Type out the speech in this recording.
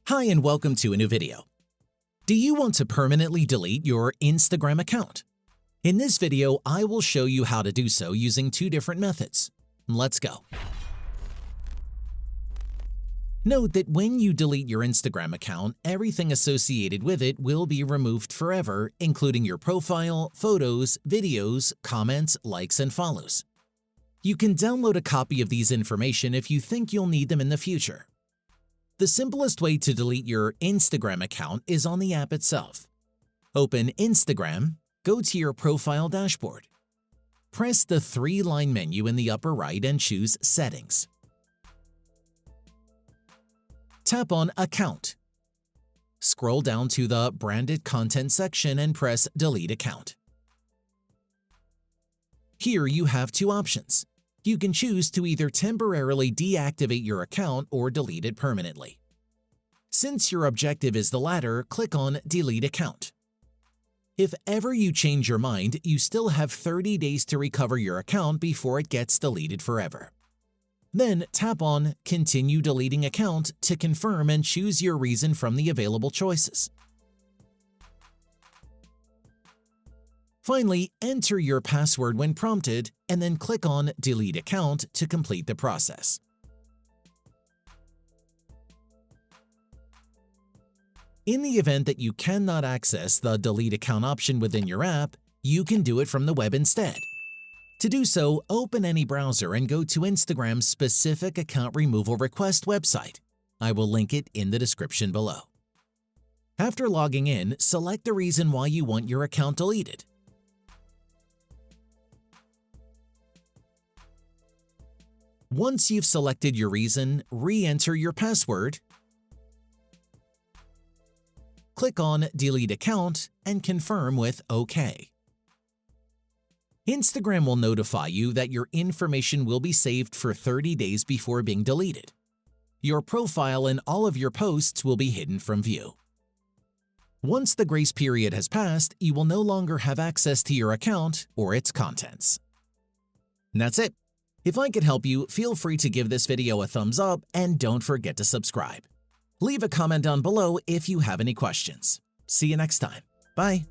Hi and welcome to a new video. Do you want to permanently delete your Instagram account? In this video, I will show you how to do so using two different methods. Let's go. Note that when you delete your Instagram account, everything associated with it will be removed forever, including your profile, photos, videos, comments, likes, and follows. You can download a copy of these information if you think you'll need them in the future. The simplest way to delete your Instagram account is on the app itself. Open Instagram, go to your profile dashboard. Press the three-line menu in the upper right and choose Settings. Tap on Account. Scroll down to the Branded Content section and press Delete Account. Here you have two options. You can choose to either temporarily deactivate your account or delete it permanently. Since your objective is the latter, click on Delete Account. If ever you change your mind, you still have 30 days to recover your account before it gets deleted forever. Then tap on Continue Deleting Account to confirm and choose your reason from the available choices. Finally, enter your password when prompted, and then click on Delete Account to complete the process. In the event that you cannot access the Delete Account option within your app, you can do it from the web instead. To do so, open any browser and go to Instagram's specific account removal request website. I will link it in the description below. After logging in, select the reason why you want your account deleted. Once you've selected your reason, re-enter your password, click on Delete Account, and confirm with OK. Instagram will notify you that your information will be saved for 30 days before being deleted. Your profile and all of your posts will be hidden from view. Once the grace period has passed, you will no longer have access to your account or its contents. And that's it. If I could help you, feel free to give this video a thumbs up and don't forget to subscribe. Leave a comment down below if you have any questions. See you next time. Bye.